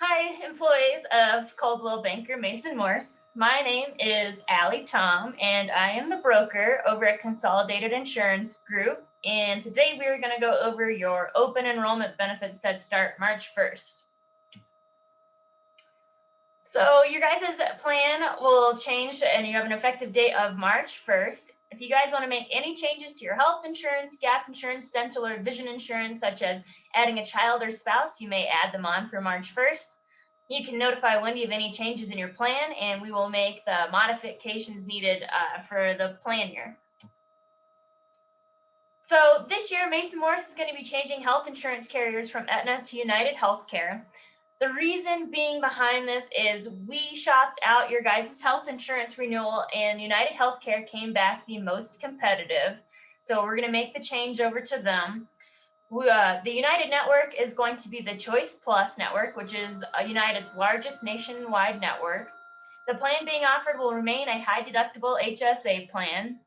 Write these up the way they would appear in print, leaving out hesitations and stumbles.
Hi, employees of Coldwell Banker Mason Morse. My name is Allie Tom, and I am the broker over at Consolidated Insurance Group. And today we are going to go over your open enrollment benefits that start March 1st. So your guys' plan will change and you have an effective date of March 1st. If you guys want to make any changes to your health insurance, gap insurance, dental, or vision insurance, such as adding a child or spouse, you may add them on for March 1st. You can notify Wendy of any changes in your plan, and we will make the modifications needed for the plan year. So this year, Mason Morse is going to be changing health insurance carriers from Aetna to United Healthcare. The reason being behind this is we shopped out your guys' health insurance renewal, and United Healthcare came back the most competitive. So we're going to make the change over to them. The United Network is going to be the Choice Plus network, which is United's largest nationwide network. The plan being offered will remain a high deductible HSA plan.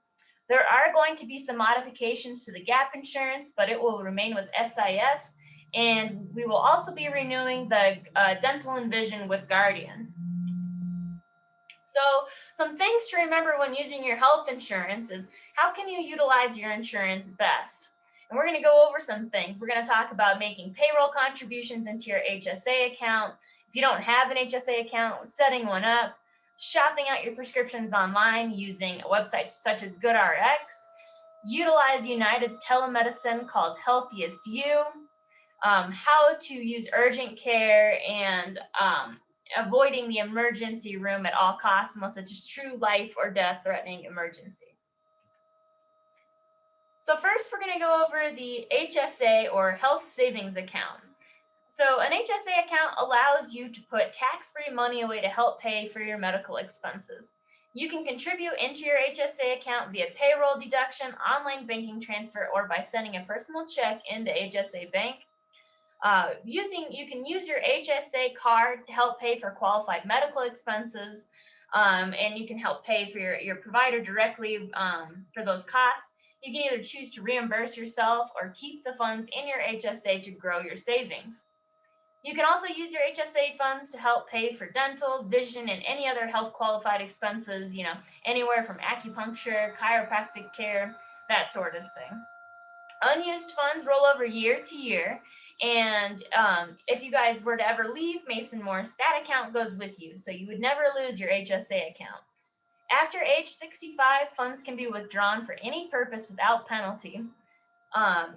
There are going to be some modifications to the gap insurance, but it will remain with SIS. And we will also be renewing the dental and vision with Guardian. So some things to remember when using your health insurance is how can you utilize your insurance best? And we're going to go over some things. We're going to talk about making payroll contributions into your HSA account. If you don't have an HSA account, setting one up, shopping out your prescriptions online using a website such as GoodRx, utilize United's telemedicine called Healthiest You, how to use urgent care, and avoiding the emergency room at all costs unless it's a true life or death threatening emergency. So first, we're going to go over the HSA or health savings account. So an HSA account allows you to put tax-free money away to help pay for your medical expenses. You can contribute into your HSA account via payroll deduction, online banking transfer, or by sending a personal check into HSA Bank. You can use your HSA card to help pay for qualified medical expenses, and you can help pay for your provider directly for those costs. You can either choose to reimburse yourself or keep the funds in your HSA to grow your savings. You can also use your HSA funds to help pay for dental, vision, and any other health qualified expenses, anywhere from acupuncture, chiropractic care, that sort of thing. Unused funds roll over year to year, and if you guys were to ever leave Mason Morse, that account goes with you, so you would never lose your HSA account. After age 65, funds can be withdrawn for any purpose without penalty.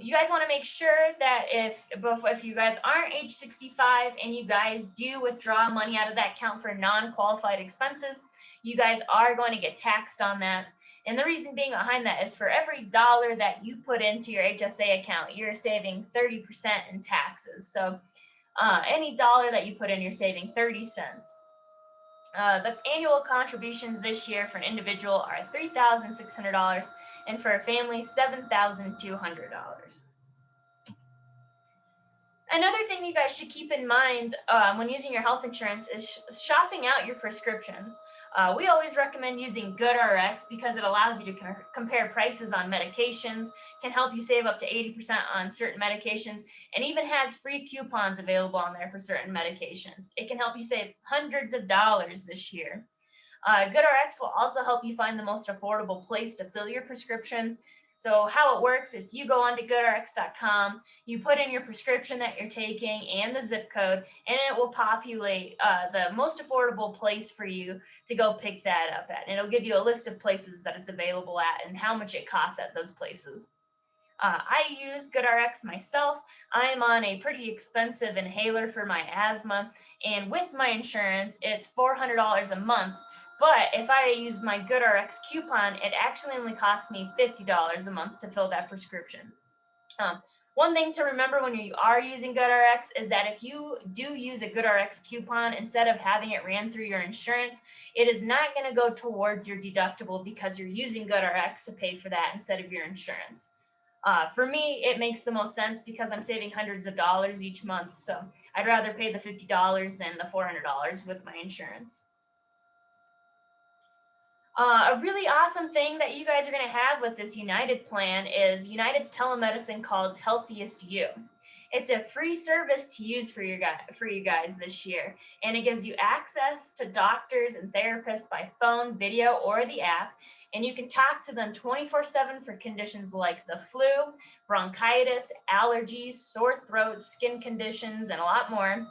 You guys want to make sure that if you guys aren't age 65 and you guys do withdraw money out of that account for non-qualified expenses, you guys are going to get taxed on that. And the reason being behind that is for every dollar that you put into your HSA account, you're saving 30% in taxes. So any dollar that you put in, you're saving 30 cents. The annual contributions this year for an individual are $3,600 and for a family, $7,200. Another thing you guys should keep in mind when using your health insurance is shopping out your prescriptions. We always recommend using GoodRx because it allows you to compare prices on medications, can help you save up to 80% on certain medications, and even has free coupons available on there for certain medications. It can help you save hundreds of dollars this year. GoodRx will also help you find the most affordable place to fill your prescription. So how it works is you go onto goodrx.com, you put in your prescription that you're taking and the zip code, and it will populate the most affordable place for you to go pick that up at. And it'll give you a list of places that it's available at and how much it costs at those places. I use GoodRx myself. I'm on a pretty expensive inhaler for my asthma, and with my insurance, it's $400 a month. But if I use my GoodRx coupon, it actually only costs me $50 a month to fill that prescription. One thing to remember when you are using GoodRx is that if you do use a GoodRx coupon, instead of having it ran through your insurance, it is not going to go towards your deductible because you're using GoodRx to pay for that instead of your insurance. For me, it makes the most sense because I'm saving hundreds of dollars each month. So I'd rather pay the $50 than the $400 with my insurance. A really awesome thing that you guys are going to have with this United plan is United's telemedicine called Healthiest You. It's a free service to use for you guys this year, and it gives you access to doctors and therapists by phone, video, or the app. And you can talk to them 24/7 for conditions like the flu, bronchitis, allergies, sore throats, skin conditions, and a lot more.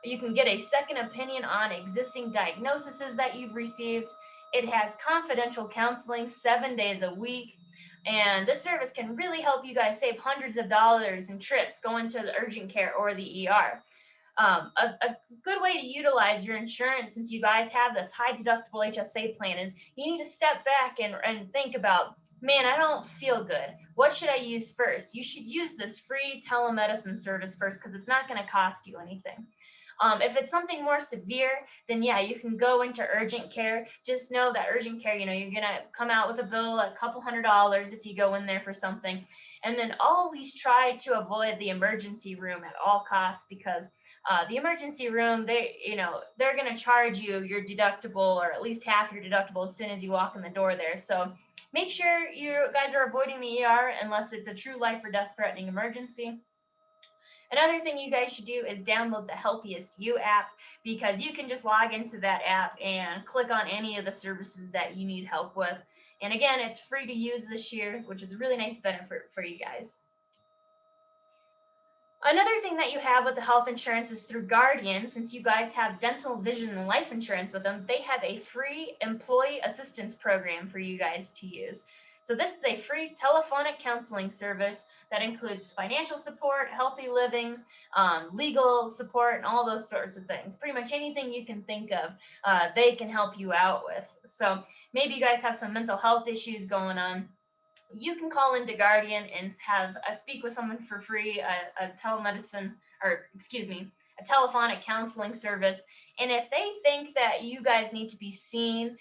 You can get a second opinion on existing diagnoses that you've received. It has confidential counseling 7 days a week. And this service can really help you guys save hundreds of dollars in trips going to the urgent care or the ER. A good way to utilize your insurance, since you guys have this high deductible HSA plan, is you need to step back and think about, man, I don't feel good. What should I use first? You should use this free telemedicine service first, because it's not going to cost you anything. If it's something more severe, then yeah, you can go into urgent care. Just know that urgent care, you're going to come out with a bill, a couple $100 if you go in there for something. And then always try to avoid the emergency room at all costs, because the emergency room, they're going to charge you your deductible, or at least half your deductible, as soon as you walk in the door there. So make sure you guys are avoiding the ER unless it's a true life or death threatening emergency. Another thing you guys should do is download the Healthiest You app, because you can just log into that app and click on any of the services that you need help with. And again, it's free to use this year, which is a really nice benefit for you guys. Another thing that you have with the health insurance is through Guardian. Since you guys have dental, vision, and life insurance with them, they have a free employee assistance program for you guys to use. So this is a free telephonic counseling service that includes financial support, healthy living, legal support, and all those sorts of things. Pretty much anything you can think of, they can help you out with. So maybe you guys have some mental health issues going on. You can call into Guardian and have speak with someone for free, a telephonic counseling service. And if they think that you guys need to be seen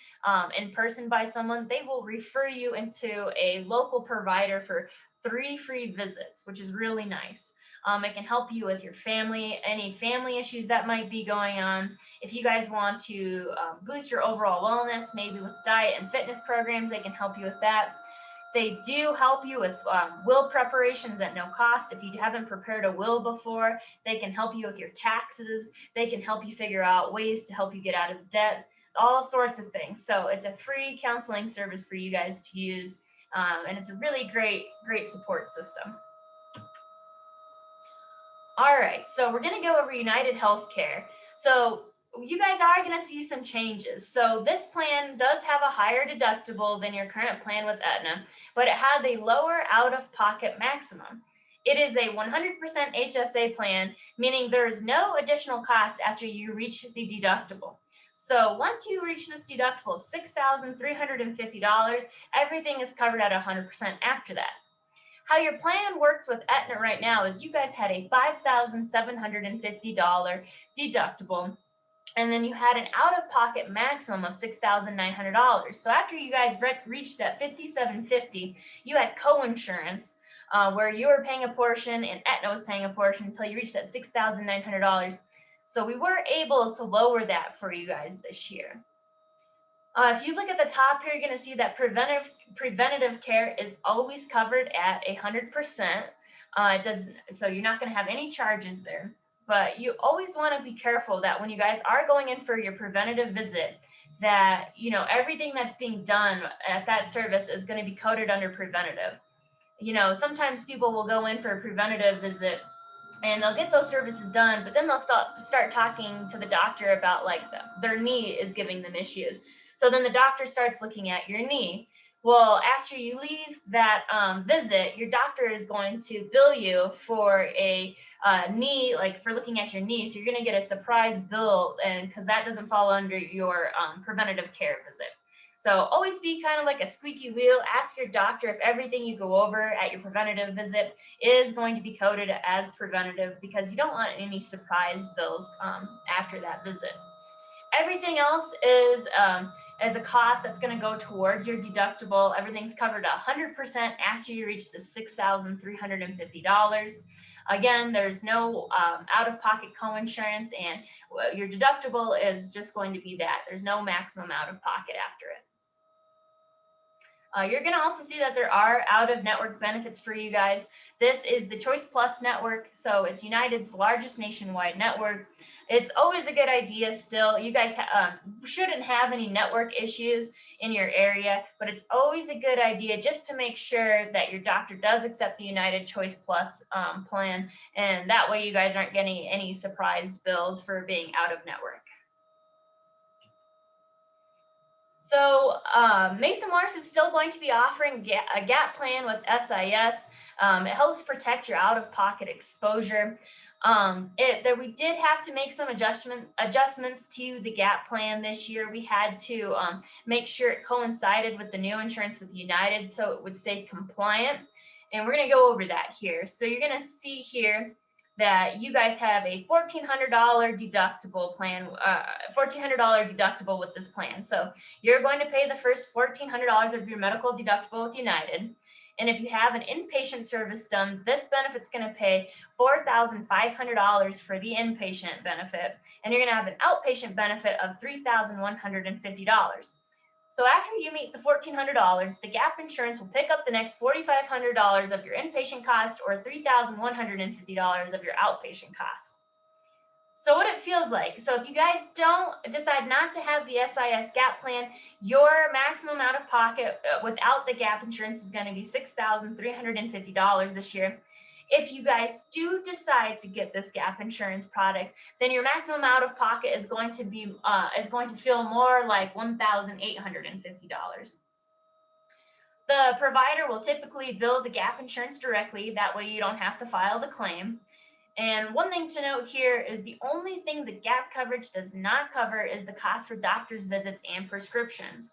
in person by someone, they will refer you into a local provider for 3 free visits, which is really nice. It can help you with your family, any family issues that might be going on. If you guys want to boost your overall wellness, maybe with diet and fitness programs, they can help you with that. They do help you with will preparations at no cost. If you haven't prepared a will before, they can help you with your taxes. They can help you figure out ways to help you get out of debt, all sorts of things. So it's a free counseling service for you guys to use, and it's a really great support system. All right, so we're going to go over United Healthcare. So you guys are going to see some changes. So this plan does have a higher deductible than your current plan with Aetna, but it has a lower out-of-pocket maximum. It is a 100% HSA plan, meaning there is no additional cost after you reach the deductible. So once you reach this deductible of $6,350, everything is covered at 100% after that. How your plan works with Aetna right now is you guys had a $5,750 deductible, and then you had an out-of-pocket maximum of $6,900. So after you guys reached that $5,750, you had co-insurance where you were paying a portion and Aetna was paying a portion until you reached that $6,900. So we were able to lower that for you guys this year. If you look at the top here, you're going to see that preventative care is always covered at 100%. So you're not going to have any charges there. But you always want to be careful that when you guys are going in for your preventative visit, that everything that's being done at that service is going to be coded under preventative. Sometimes people will go in for a preventative visit and they'll get those services done, but then they'll start talking to the doctor about their knee is giving them issues. So then the doctor starts looking at your knee. Well, after you leave that visit, your doctor is going to bill you for a knee, for looking at your knee. So you're going to get a surprise bill, and because that doesn't fall under your preventative care visit. So always be kind of like a squeaky wheel. Ask your doctor if everything you go over at your preventative visit is going to be coded as preventative, because you don't want any surprise bills after that visit. Everything else is a cost that's going to go towards your deductible. Everything's covered 100% after you reach the $6,350. Again, there's no out-of-pocket co-insurance, and your deductible is just going to be that. There's no maximum out-of-pocket after it. You're going to also see that there are out-of-network benefits for you guys. This is the Choice Plus network, so it's United's largest nationwide network. It's always a good idea still. You guys shouldn't have any network issues in your area, but it's always a good idea just to make sure that your doctor does accept the United Choice Plus plan, and that way you guys aren't getting any surprised bills for being out of network. So Mason Morse is still going to be offering a gap plan with SIS. It helps protect your out-of-pocket exposure. We did have to make some adjustments to the gap plan this year. We had to make sure it coincided with the new insurance with United so it would stay compliant. And we're going to go over that here. So you're going to see here that you guys have a $1,400 deductible plan, $1,400 deductible with this plan. So you're going to pay the first $1,400 of your medical deductible with United. And if you have an inpatient service done, this benefit's going to pay $4,500 for the inpatient benefit. And you're going to have an outpatient benefit of $3,150. So after you meet the $1,400, the gap insurance will pick up the next $4,500 of your inpatient cost or $3,150 of your outpatient cost. So what it feels like. So if you guys decide not to have the SIS gap plan, your maximum out of pocket without the gap insurance is going to be $6,350 this year. If you guys do decide to get this gap insurance product, then your maximum out of pocket is going to feel more like $1,850. The provider will typically bill the gap insurance directly. That way you don't have to file the claim. And one thing to note here is the only thing the gap coverage does not cover is the cost for doctor's visits and prescriptions.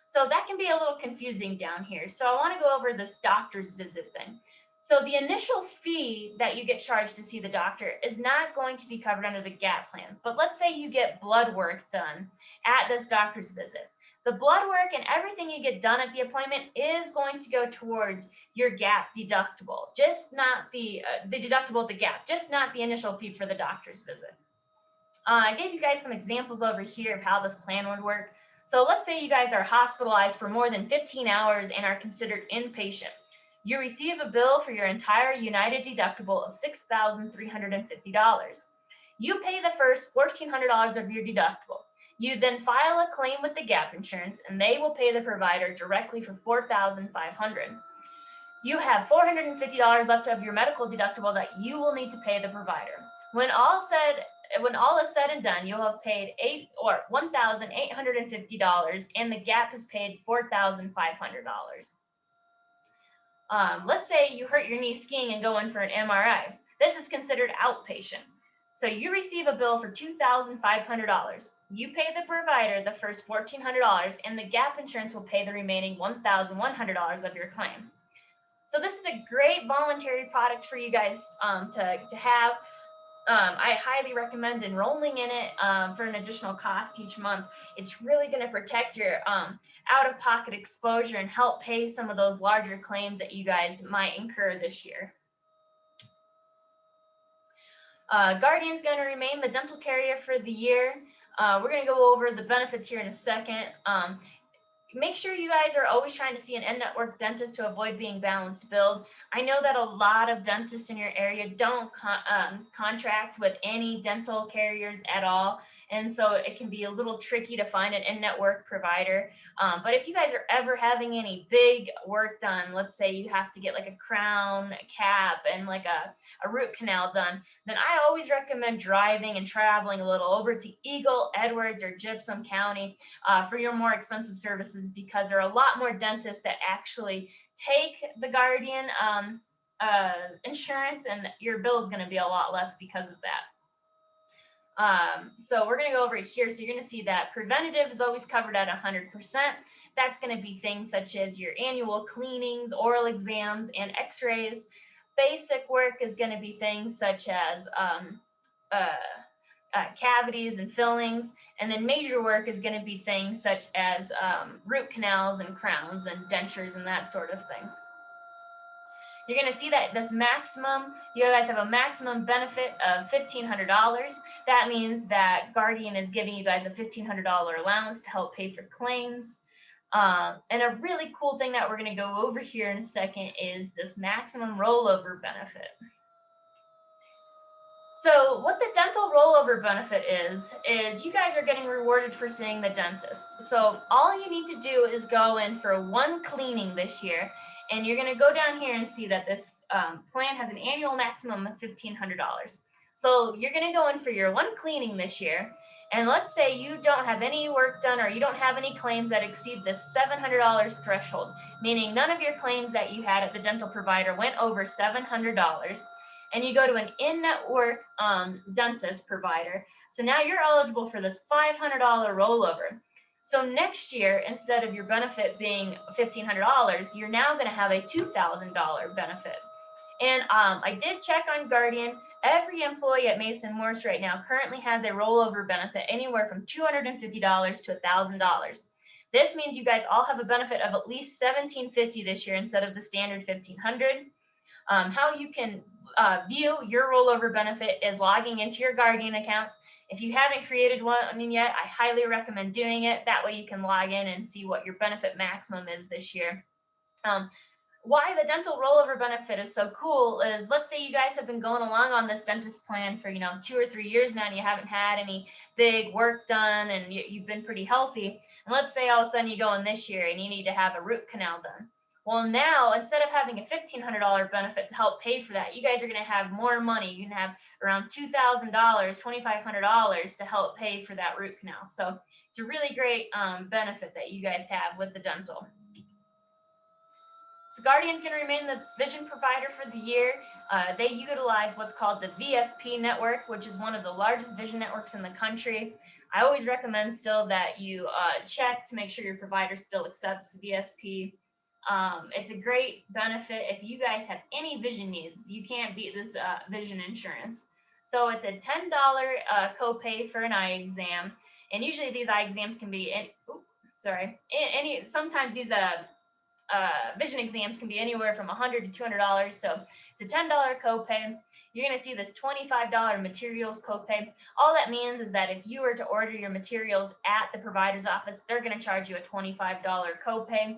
So that can be a little confusing down here. So I want to go over this doctor's visit thing. So the initial fee that you get charged to see the doctor is not going to be covered under the gap plan. But let's say you get blood work done at this doctor's visit. The blood work and everything you get done at the appointment is going to go towards your gap deductible, just not the deductible at the gap, just not the initial fee for the doctor's visit. I gave you guys some examples over here of how this plan would work. So let's say you guys are hospitalized for more than 15 hours and are considered inpatient. You receive a bill for your entire United deductible of $6,350. You pay the first $1,400 of your deductible. You then file a claim with the gap insurance, and they will pay the provider directly for $4,500. You have $450 left of your medical deductible that you will need to pay the provider. When all is said and done, you'll have paid $1,850, and the gap has paid $4,500. Let's say you hurt your knee skiing and go in for an MRI. This is considered outpatient. So you receive a bill for $2,500. You pay the provider the first $1,400, and the gap insurance will pay the remaining $1,100 of your claim. So this is a great voluntary product for you guys to have. I highly recommend enrolling in it for an additional cost each month. It's really going to protect your out-of-pocket exposure and help pay some of those larger claims that you guys might incur this year. Guardian's going to remain the dental carrier for the year. We're going to go over the benefits here in a second. Make sure you guys are always trying to see an in-network dentist to avoid being balanced billed. I know that a lot of dentists in your area don't contract with any dental carriers at all, and so it can be a little tricky to find an in-network provider. But if you guys are ever having any big work done, let's say you have to get like a crown, a cap, and like a root canal done, then I always recommend driving and traveling a little over to Eagle, Edwards, or Gypsum County for your more expensive services, because there are a lot more dentists that actually take the Guardian insurance, and your bill is going to be a lot less because of that. So we're going to go over it here. So you're going to see that preventative is always covered at 100%. That's going to be things such as your annual cleanings, oral exams, and x-rays. Basic work is going to be things such as cavities and fillings, and then major work is going to be things such as root canals and crowns and dentures and that sort of thing. You're going to see that this maximum, you guys have a maximum benefit of $1,500. That means that Guardian is giving you guys a $1,500 allowance to help pay for claims. And a really cool thing that we're going to go over here in a second is this maximum rollover benefit. So what the dental rollover benefit is you guys are getting rewarded for seeing the dentist. So all you need to do is go in for one cleaning this year, and you're going to go down here and see that this plan has an annual maximum of $1,500. So you're going to go in for your one cleaning this year, and let's say you don't have any work done or you don't have any claims that exceed this $700 threshold, meaning none of your claims that you had at the dental provider went over $700, and you go to an in-network dentist provider. So now you're eligible for this $500 rollover. So next year, instead of your benefit being $1,500, you're now going to have a $2,000 benefit. And I did check on Guardian. Every employee at Mason Morse right now currently has a rollover benefit anywhere from $250 to $1,000. This means you guys all have a benefit of at least $1,750 this year instead of the standard $1,500. How you can view your rollover benefit is logging into your Guardian account. If you haven't created one yet, I highly recommend doing it. That way you can log in and see what your benefit maximum is this year. Why the dental rollover benefit is so cool is, let's say you guys have been going along on this dentist plan for 2 or 3 years now, and you haven't had any big work done, and you've been pretty healthy. And let's say all of a sudden you go in this year and you need to have a root canal done. Well, now instead of having a $1,500 benefit to help pay for that, you guys are going to have more money. You can have around $2,000, $2,500 to help pay for that root canal. So it's a really great benefit that you guys have with the dental. So Guardian's going to remain the vision provider for the year. They utilize what's called the VSP network, which is one of the largest vision networks in the country. I always recommend still that you check to make sure your provider still accepts VSP. It's a great benefit if you guys have any vision needs. You can't beat this vision insurance. So it's a $10 copay for an eye exam, and usually these eye exams can be sometimes these vision exams can be anywhere from $100 to $200. So it's a $10 copay. You're going to see this $25 materials copay. All that means is that if you were to order your materials at the provider's office, they're going to charge you a $25 copay.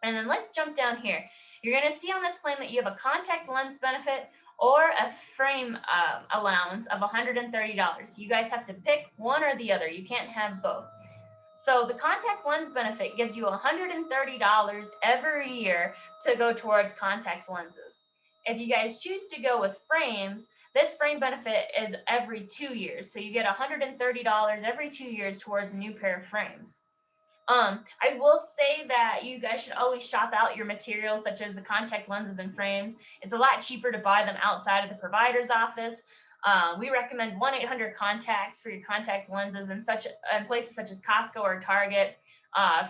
And then let's jump down here. You're going to see on this plan that you have a contact lens benefit or a frame allowance of $130. You guys have to pick one or the other. You can't have both. So the contact lens benefit gives you $130 every year to go towards contact lenses. If you guys choose to go with frames, this frame benefit is every 2 years. So you get $130 every 2 years towards a new pair of frames. I will say that you guys should always shop out your materials, such as the contact lenses and frames. It's a lot cheaper to buy them outside of the provider's office. We recommend 1-800-CONTACTS for your contact lenses and places such as Costco or Target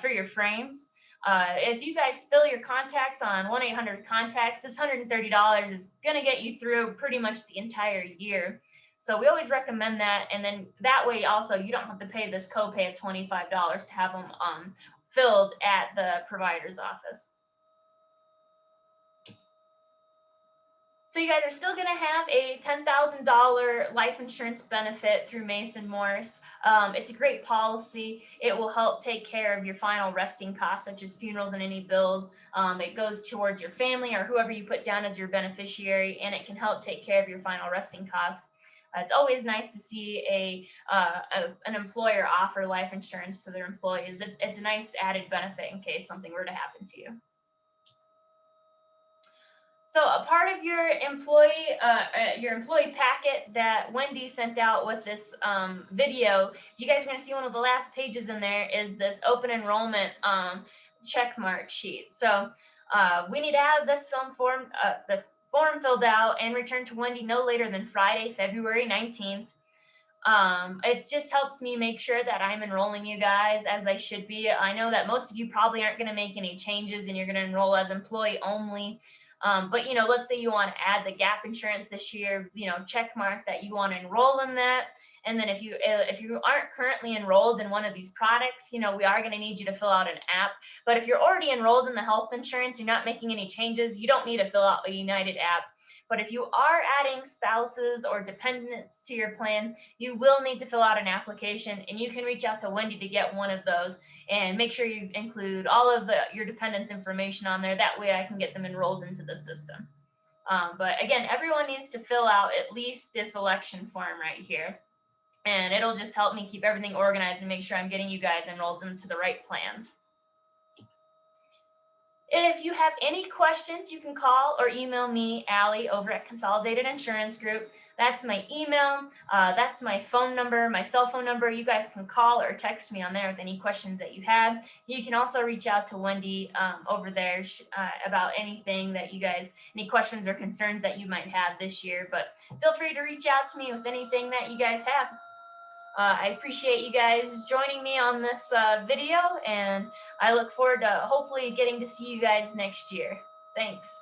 for your frames. If you guys fill your contacts on 1-800-CONTACTS, this $130 is going to get you through pretty much the entire year. So we always recommend that, and then that way also you don't have to pay this copay of $25 to have them filled at the provider's office. So you guys are still going to have a $10,000 life insurance benefit through Mason Morse. It's a great policy. It will help take care of your final resting costs, such as funerals and any bills. It goes towards your family or whoever you put down as your beneficiary, and it can help take care of your final resting costs. It's always nice to see an employer offer life insurance to their employees. It's a nice added benefit in case something were to happen to you. So a part of your employee packet that Wendy sent out with this video, you guys are going to see one of the last pages in there is this open enrollment check mark sheet. So we need to have this form filled out and returned to Wendy no later than Friday, February 19th. It just helps me make sure that I'm enrolling you guys as I should be. I know that most of you probably aren't going to make any changes and you're going to enroll as employee only. But let's say you want to add the gap insurance this year, check mark that you want to enroll in that. And then if you aren't currently enrolled in one of these products, we are going to need you to fill out an app. But if you're already enrolled in the health insurance, you're not making any changes, you don't need to fill out a United app. But if you are adding spouses or dependents to your plan, you will need to fill out an application, and you can reach out to Wendy to get one of those, and make sure you include all of your dependents information on there. That way I can get them enrolled into the system. But again, everyone needs to fill out at least this election form right here, and it'll just help me keep everything organized and make sure I'm getting you guys enrolled into the right plans. If you have any questions, you can call or email me, Allie, over at Consolidated Insurance Group. That's my email. That's my phone number, my cell phone number. You guys can call or text me on there with any questions that you have. You can also reach out to Wendy over there about anything that you guys, any questions or concerns that you might have this year. But feel free to reach out to me with anything that you guys have. I appreciate you guys joining me on this video, and I look forward to hopefully getting to see you guys next year. Thanks.